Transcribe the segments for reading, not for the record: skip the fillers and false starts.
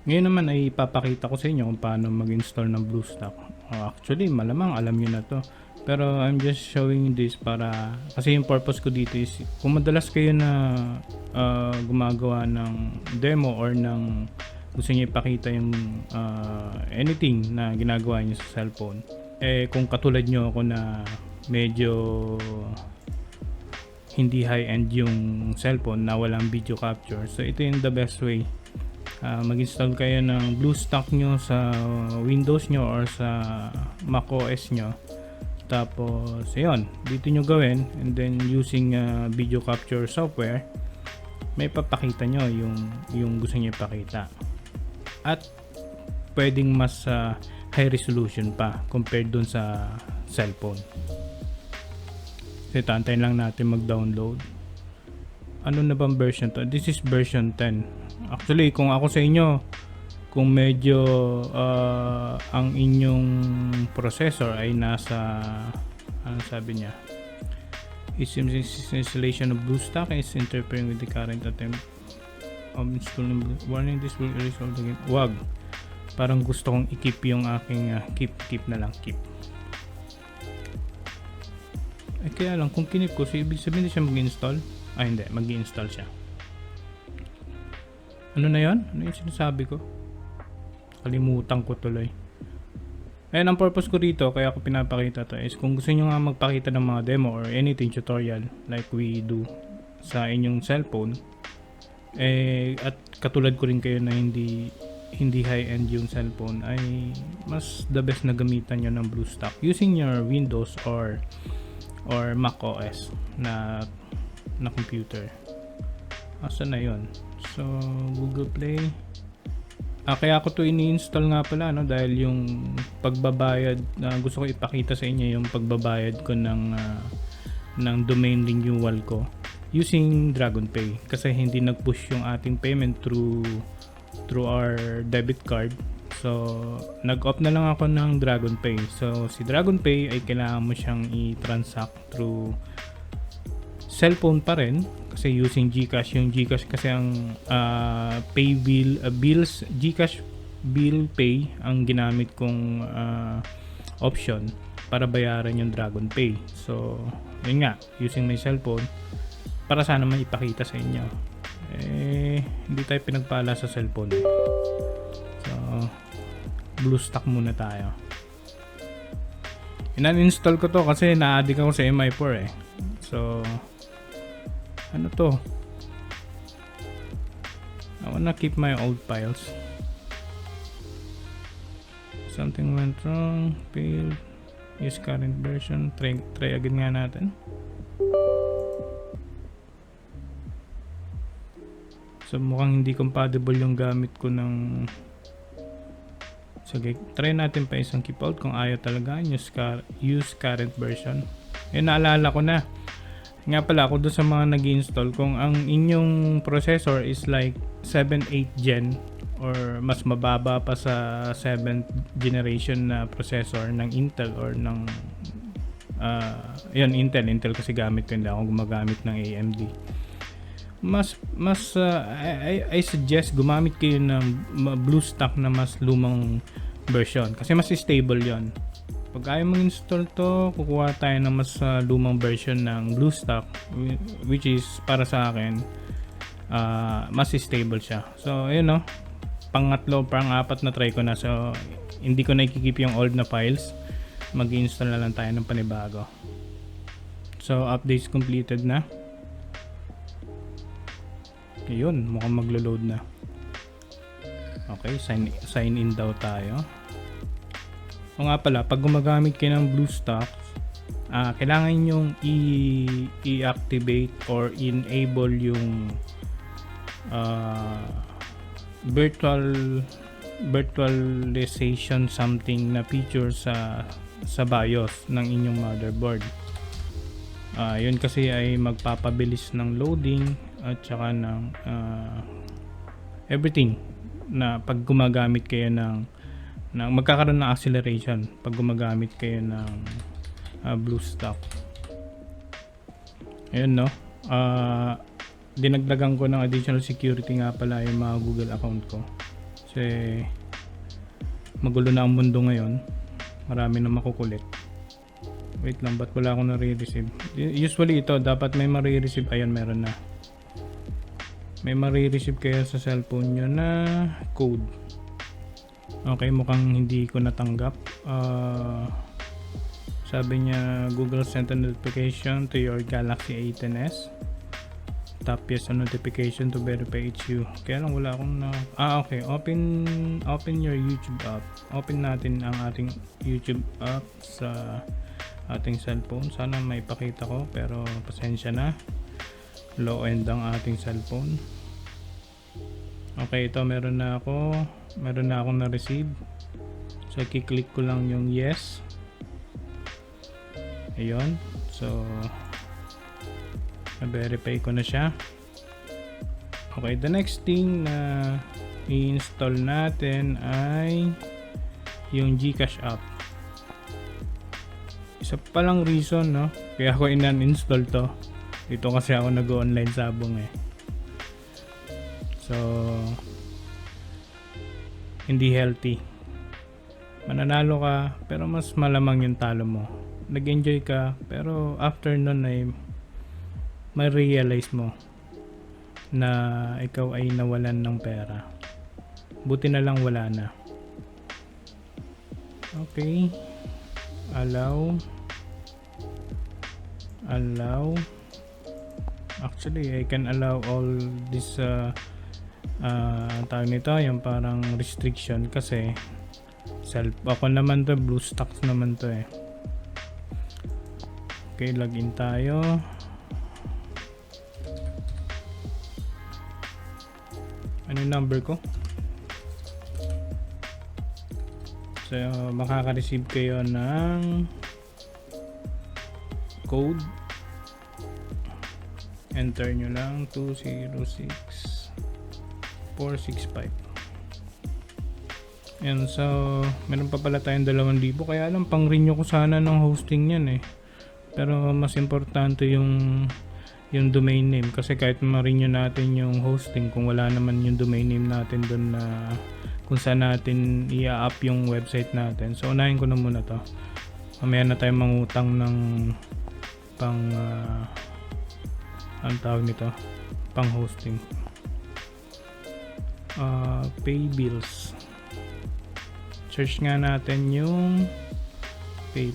Ngayon naman ay ipapakita ko sa inyo kung paano mag-install ng BlueStack. Actually, malamang alam nyo na to. Pero I'm just showing this para, kasi yung purpose ko dito is, kung madalas kayo na gumagawa ng demo or ng gusto niyo ipakita yung anything na ginagawa niyo sa cellphone. Kung katulad nyo ako na medyo hindi high-end yung cellphone na walang video capture. So ito yung the best way. Mag-install kayo ng BlueStack nyo sa Windows nyo or sa Mac OS nyo. Tapos ayun, dito nyo gawin, and then using video capture software, may papakita nyo yung gusto nyo ipakita. At pwedeng mas high resolution pa compared dun sa cellphone. So antayin lang natin mag-download. Ano na bang version to? This is version 10. Actually, kung ako sa inyo, kung medyo ang inyong processor ay nasa, ano sabi niya, installation of BlueStack is interfering with the current attempt of installing warning, this will resolve the game. Wag, parang gusto kong i-keep yung aking keep na lang, keep. Kaya lang, kung kinip ko, so ibig sabihin siya mag-install. Hindi, mag-install siya. Ano na yon? Ano yung sinasabi ko? Kalimutan ko tuloy. Ayan, ang purpose ko rito, kaya ako pinapakita to is kung gusto nyo nga magpakita ng mga demo or anything tutorial like we do sa inyong cellphone, at katulad ko rin kayo na hindi high-end yung cellphone, ay mas the best na gamitan nyo ng BlueStack using your Windows or Mac OS na computer. Asa na yon? So Google Play. Kaya ako to ini-install nga pala, no, dahil yung pagbabayad na gusto ko ipakita sa inyo, yung pagbabayad ko ng domain renewal ko using DragonPay, kasi hindi nag-push yung ating payment through our debit card. So nag-opt na lang ako ng DragonPay. So si DragonPay ay kailangan mo siyang i-transact through cellphone pa rin, kasi using GCash. Yung GCash kasi ang pay bill bills, GCash bill pay ang ginamit kong option para bayaran yung DragonPay. So yun nga, using my cellphone para sana man ipakita sa inyo. Hindi tayo pinagpala sa cellphone. So BlueStack muna tayo. Inan-install ko to kasi na-addict ako sa MI4 So ano to? I wanna keep my old files. Something went wrong. Failed. Use current version. Try again nga natin. So mukhang hindi compatible yung gamit ko ng... Sige, try natin pa isang keep out kung ayaw talaga. Use current version. Naalala ko na. Nga pala, ako doon sa mga nag-install, kung ang inyong processor is like 7th, 8th gen or mas mababa pa sa 7th generation na processor ng Intel or ng Intel kasi gamit ko, hindi ako gumagamit ng AMD. I suggest gumamit kayo ng BlueStack na mas lumang version kasi mas stable yon. Pag ayaw mag-install to, kukuha tayo ng mas lumang version ng BlueStack, which is para sa akin mas stable siya. So ayun, no, pangatlo, pang-apat na try ko na. So hindi ko na i-keep yung old na files, mag-install na lang tayo ng panibago. So updates completed na. Ayun, mukhang maglo-load na. Okay, sign in daw tayo. O nga pala, pag gumagamit kayo ng BlueStack, kailangan nyong i-activate or enable yung virtualization something na feature sa BIOS ng inyong motherboard. Yun kasi ay magpapabilis ng loading at saka ng everything na pag gumagamit kayo ng magkakaroon ng acceleration pag gumagamit kayo ng BlueStack. Ayun, no. Dinagdagan ko ng additional security nga pala yung mga Google account ko. Kasi magulo na ang mundo ngayon. Marami na makukulit. Wait lang, ba't wala akong nare-receive? Usually ito, dapat may marireceive. Ayun, meron na. May marireceive kayo sa cellphone nyo na code. Okay, mukhang hindi ko natanggap. Sabi niya, Google sent a notification to your Galaxy A10s. Tap yes on notification to verify it's you. Kaya lang wala akong na... okay. Open your YouTube app. Open natin ang ating YouTube app sa ating cellphone. Sana may pakita ko, pero pasensya na. Low end ang ating cellphone. Okay, ito meron na akong na-receive. So, i-click ko lang yung yes. Ayun. So, na-verify ko na siya. Okay, the next thing na i-install natin ay yung GCash app. Isa palang reason, no? Kaya ako in-uninstall to. Dito kasi ako nag-online sabong eh. So, hindi healthy. Mananalo ka, pero mas malamang yung talo mo. Nag-enjoy ka, pero after nun ay may realize mo na ikaw ay nawalan ng pera. Buti na lang wala na. Okay. Allow. Actually, I can allow all this tawag nito, yung parang restriction kasi ako naman to, BlueStacks naman to eh. Okay, login tayo. Ano yung number ko? So, makaka-receive kayo ng code. Enter nyo lang 206465. Yan, so meron pa pala tayong 2,000, kaya lang pang renew ko sana ng hosting yan eh. Pero mas importante yung domain name, kasi kahit ma-renew natin yung hosting kung wala naman yung domain name natin doon na kung saan natin i-up yung website natin. So unahin ko na muna to. Mamaya na tayo mangutang ng pang ang tawag nito, pang hosting. Pay bills. Search nga natin yung pay.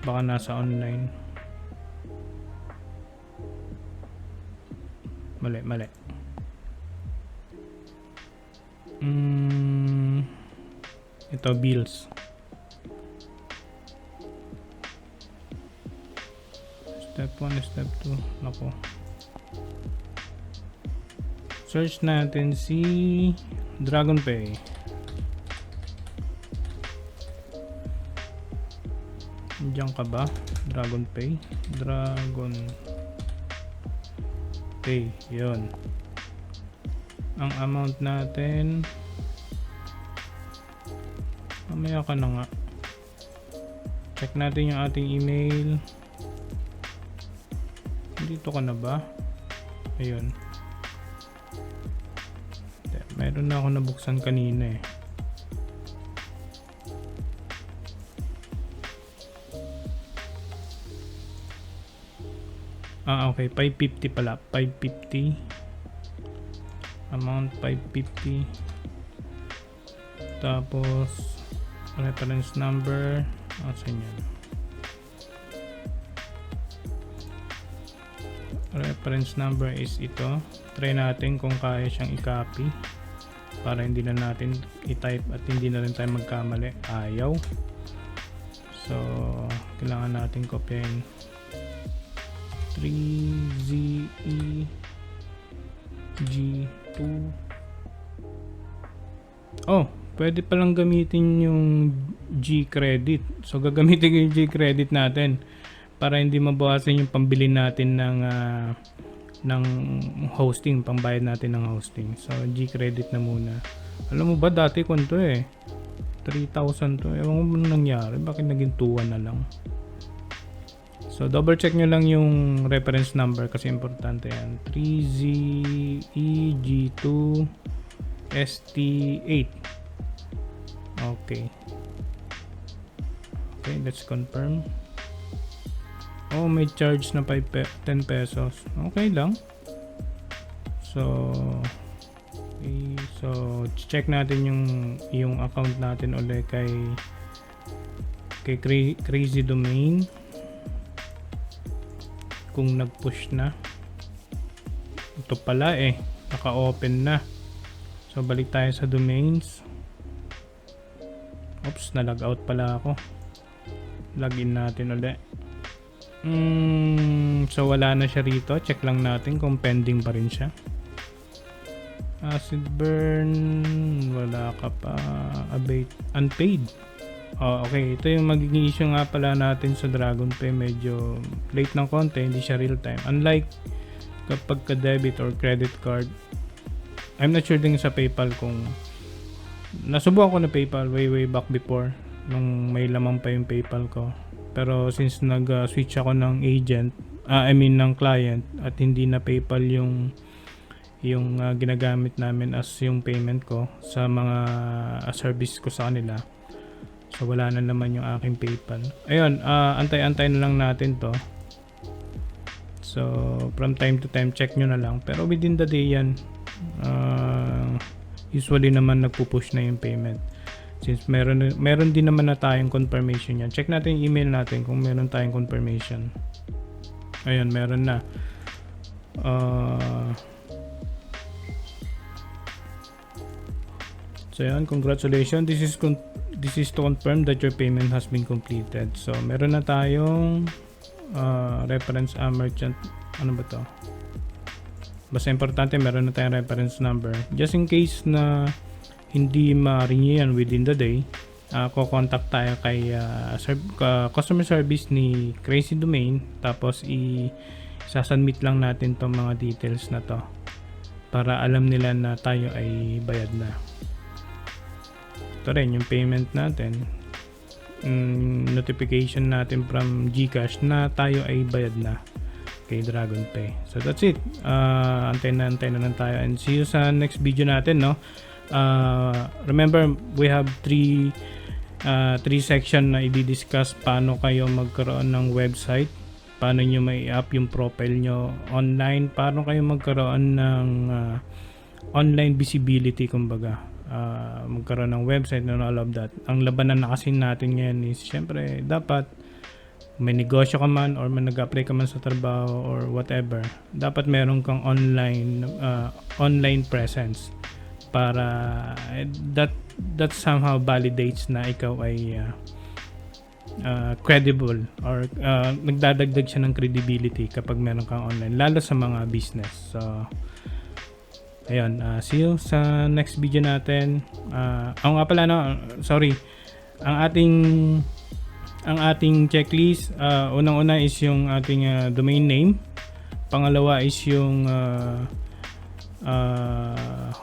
Baka nasa online. Mali. Ito, bills. Step 1, step 2. Nako. Search natin si DragonPay. Diyan ka ba? DragonPay. Yun. Ang amount natin, mamaya ka na nga. Check natin yung ating email. Dito ka na ba? Ayun. Meron na ako nabuksan kanina eh. Okay, 550 pala. 550. Amount 550. Tapos reference number. Saan yan? Reference number is ito. Try natin kung kaya siyang i-copy para hindi na natin i-type at hindi na rin tayo magkamali. Ayaw. So, kailangan natin kopyahin. 3ZEG2. Pwede palang gamitin yung G-credit. So, gagamitin ko yung G-credit natin para hindi mabawasan yung pambili natin ng hosting, pambayad natin ng hosting. So, G-credit na muna. Alam mo ba, dati ko to 3,000 to. Ewan mo nangyari. Bakit naging 2 na lang? So double check nyo lang yung reference number kasi importante yan. 3ZEG2ST8. Okay. Okay, let's confirm. Oh, may charge na 10 pesos. Okay lang. So, okay, so check natin yung account natin ulit kay Crazy Domain. Kung nag-push na. Ito pala naka-open na. So, balik tayo sa domains. Oops, na-log out pala ako. Login natin ulit. So wala na siya rito. Check lang natin kung pending pa rin siya. Acid burn, wala ka pa. Abate, unpaid. Okay, ito yung magiging issue nga pala natin sa DragonPay. Medyo late ng konti, hindi siya real time. Unlike kapag ka debit or credit card, I'm not sure din sa PayPal kung nasubukan ko na PayPal way back before nung may lamang pa yung PayPal ko. Pero since nag-switch ako ng agent, ng client at hindi na PayPal yung ginagamit namin as yung payment ko sa mga service ko sa kanila. So wala na naman yung aking PayPal. Ayun, antay-antay na lang natin to. So from time to time check nyo na lang. Pero within the day yan, usually naman nagpo-push na yung payment. Since meron din naman na tayong confirmation yan. Check natin yung email natin kung meron tayong confirmation. Ayun, meron na. So yan, congratulations. This is to confirm that your payment has been completed. So meron na tayong reference merchant. Ano ba to? Basta importante meron na tayong reference number. Just in case na hindi ma-renew yan within the day, ko-contact tayo kay customer service ni Crazy Domain, tapos i-submit lang natin tong mga details na to para alam nila na tayo ay bayad na. Ito rin yung payment natin, notification natin from GCash na tayo ay bayad na kay DragonPay. So that's it. Antay na lang tayo and see you sa next video natin, no? Remember, we have three section na i-discuss paano kayo magkaroon ng website, paano nyo may up yung profile nyo online, paano kayo magkaroon ng online visibility, kumbaga magkaroon ng website and all of that. Ang labanan na kasi natin ngayon is syempre dapat may negosyo ka man or may nag-apply ka man sa trabaho or whatever, dapat meron kang online presence para that somehow validates na ikaw ay credible or nagdadagdag siya ng credibility kapag meron kang online, lalo sa mga business. So ayun, see you sa next video natin. Nga pala, no, sorry, ang ating checklist, unang-una is yung ating domain name, pangalawa is yung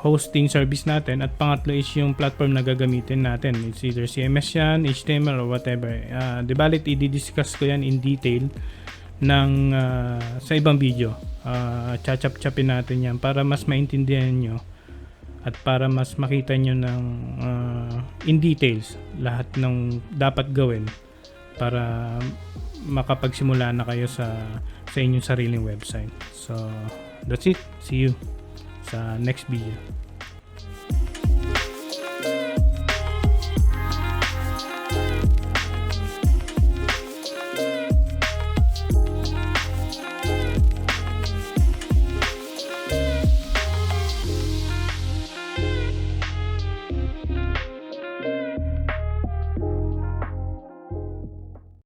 hosting service natin, at pangatlo is yung platform na gagamitin natin. It's either CMS yan, HTML or whatever. Di balit i-discuss ko yan in detail sa ibang video. Chachap-chapin natin yan para mas maintindihan nyo at para mas makita nyo ng in details lahat ng dapat gawin para makapagsimula na kayo sa inyong sariling website. So that's it. See you sa next video.